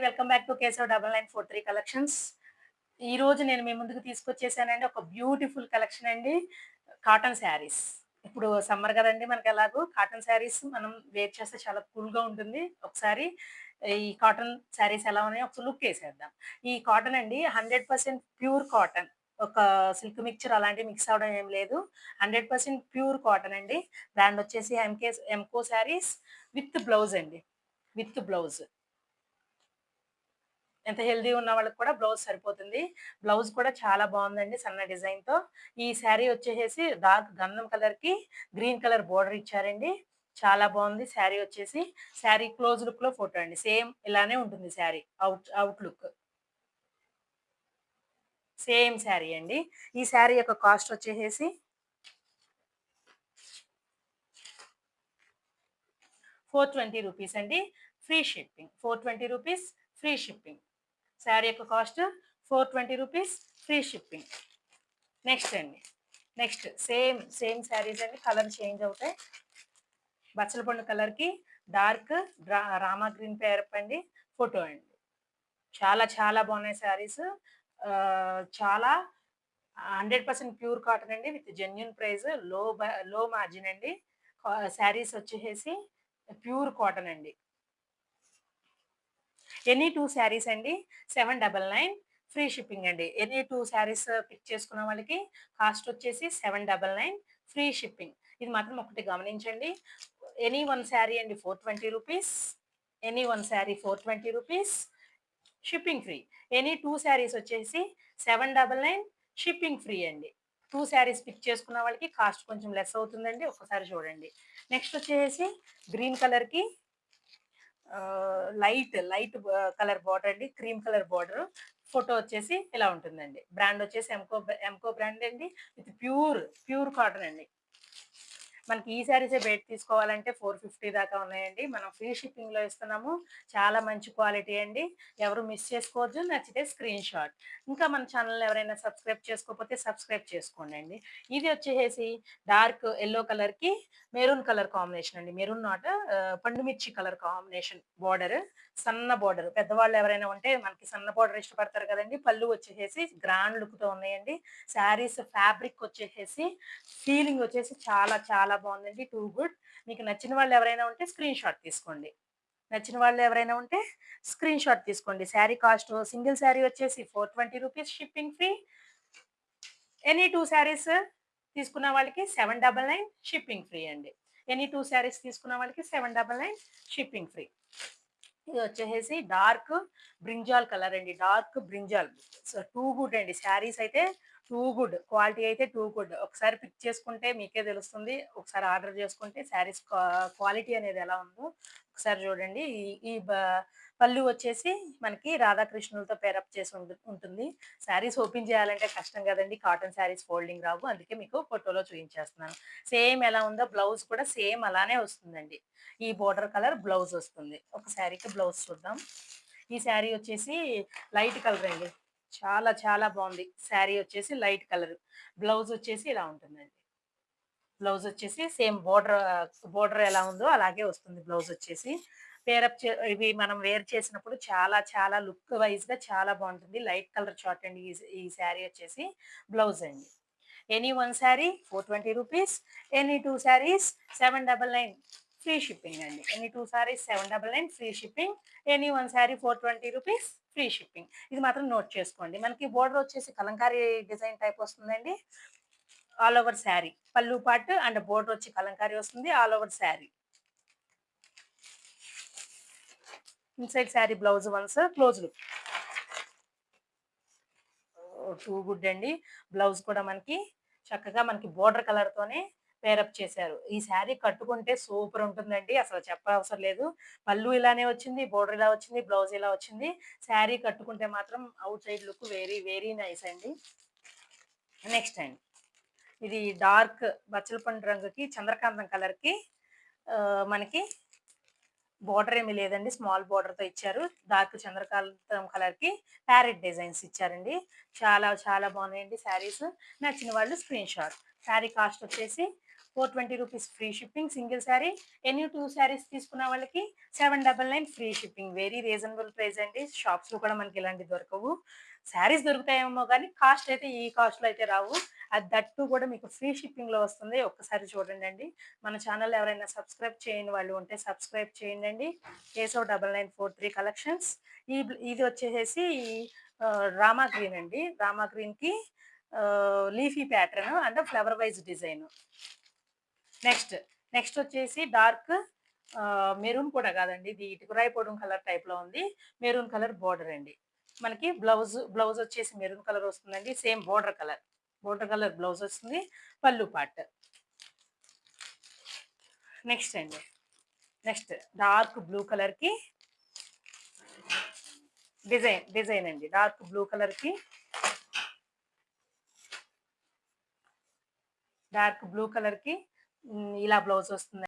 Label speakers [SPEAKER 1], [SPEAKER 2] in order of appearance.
[SPEAKER 1] Welcome back to Keshav 9943 collections. ఈరోజు నేను మీ ముందుకు తీసుకొచ్చేసానండి ఒక బ్యూటిఫుల్ కలెక్షన్ అండి. కాటన్ శారీస్. ఇప్పుడు సమ్మర్ గదండీ! మనకెలాగో కాటన్ శారీస్ మనం వేర్ చేస్తే చాలా కూల్‌గా ఉంటుంది. ఒకసారి ఈ కాటన్ శారీస్ ఎలా ఉన్నాయో ఒక లుక్కేసేద్దాం. ఈ కాటన్ అండి 100% ప్యూర్ కాటన్. ఒక సిల్క్ మిక్చర్ అలాంటివి మిక్స్ అవ్వడం ఏం లేదు. 100% ప్యూర్ కాటన్ అండి. బ్రాండ్ వచ్చేసి ఎంకో శారీస్ విత్ బ్లౌజ్ అండి. With blouse. ఎంత హెల్తీ ఉన్న వాళ్ళకి కూడా బ్లౌజ్ సరిపోతుంది. బ్లౌజ్ కూడా చాలా బావుందండి సన్న డిజైన్‌తో. ఈ శారీ వచ్చేసేసి డార్క్ గంధం కలర్‌కి గ్రీన్ కలర్ బోర్డర్ ఇచ్చారండి. చాలా బావుంది శారీ వచ్చేసి. శారీ క్లోజ్ లుక్‌లో ఫోటో అండి. సేమ్ ఇలానే ఉంటుంది sari. Out look. Same sari అండి. ఈ శారీ యొక్క కాస్ట్ వచ్చేసేసి రూ. 420 అండి. Free shipping. రూ. 420 ఫ్రీ షిప్పింగ్. శారీ యొక్క కాస్ట్ రూ. 420 ఫ్రీ షిప్పింగ్. నెక్స్ట్ అండి. నెక్స్ట్ సేమ్ శారీస్ అండి. కలర్ చేంజ్ అవుతాయి. బచ్చల పండు కలర్‌కి డార్క్ రామా గ్రీన్ పేరప్ అండి. ఫోటో అండి. చాలా చాలా బాగున్నాయి శారీస్. చాలా 100% ప్యూర్ కాటన్ అండి. విత్ జెన్యూన్ ప్రైస్ లో మార్జిన్ అండి. శారీస్ వచ్చేసేసి ప్యూర్ కాటన్ అండి. ఎనీ 2 శారీస్ అండి 799 ఫ్రీ షిప్పింగ్ అండి. ఎనీ 2 శారీస్ పిక్ చేసుకున్న వాళ్ళకి కాస్ట్ వచ్చేసి 799 ఫ్రీ షిప్పింగ్. ఇది మాత్రం ఒకటి గమనించండి. ఎనీ 1 శారీ అండి రూ. 420. ఎనీ 1 శారీ రూ. 420 షిప్పింగ్ ఫ్రీ. ఎనీ 2 శారీస్ వచ్చేసి 799 షిప్పింగ్ ఫ్రీ అండి. 2 శారీస్ పిక్ చేసుకున్న వాళ్ళకి కాస్ట్ కొంచెం లెస్ అవుతుందండి. ఒక్కసారి చూడండి. నెక్స్ట్ వచ్చేసి గ్రీన్ కలర్‌కి లైట్ కలర్ బోర్డర్ అండి. Cream colour border. ఫోటో వచ్చేసి ఇలా ఉంటుందండి. బ్రాండ్ వచ్చేసి ఎంకో బ్రాండ్ అండి. విత్ ప్యూర్ కాటన్ అండి. మనకి ఈ శారీసే బయట తీసుకోవాలంటే 450 దాకా ఉన్నాయండి. మనం ఫ్రీ షిప్పింగ్‌లో ఇస్తున్నాము. చాలా మంచి క్వాలిటీ అండి. ఎవరు మిస్ చేసుకోవద్దు. నచ్చితే స్క్రీన్ షాట్. ఇంకా మన ఛానెల్‌ని ఎవరైనా సబ్స్క్రైబ్ చేసుకోకపోతే సబ్స్క్రైబ్ చేసుకోండండి. ఇది వచ్చేసేసి డార్క్ యెల్లో కలర్‌కి మెరూన్ కలర్ కాంబినేషన్ అండి. మెరూన్ నాట్ పండు మిర్చి కలర్ కాంబినేషన్ బోర్డర్. సన్న బోర్డర్. పెద్దవాళ్ళు ఎవరైనా ఉంటే మనకి సన్న బోర్డర్ ఇష్టపడతారు కదండీ! పళ్ళు వచ్చేసేసి గ్రాండ్ లుక్‌తో ఉన్నాయండి. శారీస్ ఫ్యాబ్రిక్ వచ్చేసేసి ఫీలింగ్ వచ్చేసి చాలా చాలా బావుందండి. Too good. మీకు నచ్చిన వాళ్ళు ఎవరైనా ఉంటే స్క్రీన్ షాట్ తీసుకోండి. నచ్చిన వాళ్ళు ఎవరైనా ఉంటే స్క్రీన్ షాట్ తీసుకోండి. శారీ కాస్ట్ సింగిల్ శారీ వచ్చేసి రూ. 420 షిప్పింగ్ ఫ్రీ. ఎనీ 2 శారీస్ తీసుకున్న వాళ్ళకి 799 షిప్పింగ్ ఫ్రీ అండి. ఎనీ 2 శారీస్ తీసుకున్న వాళ్ళకి 799 షిప్పింగ్ ఫ్రీ. ఇది వచ్చేసేసి డార్క్ బ్రింజాల్ కలర్ అండి. Dark brinjal. So, too good అండి. శారీస్ అయితే టూ గుడ్. క్వాలిటీ అయితే టూ గుడ్. ఒకసారి పిక్ చేసుకుంటే మీకే తెలుస్తుంది. ఒకసారి ఆర్డర్ చేసుకుంటే శారీస్ క్వాలిటీ అనేది ఎలా ఉందో ఒకసారి చూడండి. ఈ ఈ బ పళ్ళు వచ్చేసి మనకి రాధాకృష్ణులతో పేరప్ చేసి ఉంటుంది. శారీస్ ఓపెన్ చేయాలంటే కష్టం కదండీ! కాటన్ శారీస్ ఫోల్డింగ్ రావు. అందుకే మీకు ఫోటోలో చూయించేస్తున్నాను. సేమ్ ఎలా ఉందో బ్లౌజ్ కూడా సేమ్ అలానే వస్తుందండి. ఈ బోర్డర్ కలర్ బ్లౌజ్ వస్తుంది. ఒక శారీకి బ్లౌజ్ చూద్దాం. ఈ శారీ వచ్చేసి లైట్ కలర్ అండి. చాలా చాలా బావుంది. శారీ వచ్చేసి లైట్ కలర్. బ్లౌజ్ వచ్చేసి ఇలా ఉంటుందండి. బ్లౌజ్ వచ్చేసి సేమ్ బోర్డర్ ఎలా ఉందో అలాగే వస్తుంది బ్లౌజ్ వచ్చేసి. ఇవి మనం వేర్ చేసినప్పుడు చాలా చాలా లుక్ వైస్‌గా చాలా బావుంటుంది. లైట్ కలర్ చార్ట్ అండి ఈ శారీ వచ్చేసి. బ్లౌజ్ అండి. ఎనీ 1 శారీ రూ. 420. ఎనీ 2 శారీస్ 799 ఫ్రీ షిప్పింగ్ అండి. Any 2 saris 799 free shipping. Any 1 sari రూ. 420 ఫ్రీ షిప్పింగ్. ఇది మాత్రం నోట్ చేసుకోండి. మనకి బోర్డర్ వచ్చేసి కలంకారీ డిజైన్ టైప్ వస్తుందండి. All over sari. పల్లు పార్ట్ అండ్ బోర్డర్ వచ్చి కలంకారీ వస్తుంది. All over sari. Inside sari blouse once close look. Too good అండి. బ్లౌజ్ కూడా చక్కగా మనకి బోర్డర్ కలర్‌తోనే పేరప్ చేశారు. ఈ శారీ కట్టుకుంటే సూపర్ ఉంటుందండి. అసలు చెప్పవసరం లేదు. పళ్ళు ఇలానే వచ్చింది. బోర్డర్ ఇలా వచ్చింది. బ్లౌజ్ ఇలా వచ్చింది. శారీ కట్టుకుంటే మాత్రం out side look very very nice అండి. నెక్స్ట్ అండి. ఇది డార్క్ బచ్చల పండు రంగుకి చంద్రకాంతం కలర్‌కి మనకి బోర్డర్ ఏమి లేదండి. స్మాల్ బోర్డర్‌తో ఇచ్చారు. డార్క్ చంద్రకాంతం కలర్‌కి ప్యారెట్ డిజైన్స్ ఇచ్చారండి. చాలా చాలా బాగున్నాయండి శారీస్. నచ్చిన వాళ్ళు స్క్రీన్ షాట్. శారీ కాస్ట్ వచ్చేసి రూ. 420 free shipping single sari. Any 2 saris తీసుకున్న వాళ్ళకి 799 free shipping. Very reasonable price అండి. షాప్స్‌లో కూడా మనకి ఇలాంటివి దొరకవు. శారీస్ దొరుకుతాయేమో గానీ కాస్ట్ అయితే ఈ కాస్ట్‌లో అయితే రావు. అది దట్టు కూడా మీకు ఫ్రీ షిప్పింగ్‌లో వస్తుంది. ఒక్కసారి చూడండండి. మన ఛానల్ ఎవరైనా సబ్స్క్రైబ్ చేయని వాళ్ళు ఉంటే సబ్స్క్రైబ్ చేయండండి. కేశవ్9943 కలెక్షన్స్. ఇది వచ్చేసేసి రామా గ్రీన్ అండి. రామా గ్రీన్‌కి leafy pattern and flower wise design. Next next వచ్చేసి డార్క్ మెరూన్ కూడా కాదండి, ఇది ఇటుకురాయి పొడుం కలర్ టైప్ లో ఉంది. మెరూన్ కలర్ బోర్డర్ అండి. మనకి బ్లౌజ్ వచ్చేసి మెరూన్ కలర్ వస్తుందండి. సేమ్ బోర్డర్ కలర్ బ్లౌజ్ వస్తుంది. పళ్ళు పార్ట్. నెక్స్ట్ అండి, నెక్స్ట్ డార్క్ బ్లూ కలర్ కి డిజైన్ అండి. డార్క్ బ్లూ కలర్ కి ఇలా బ్లౌజ్ వస్తుంది.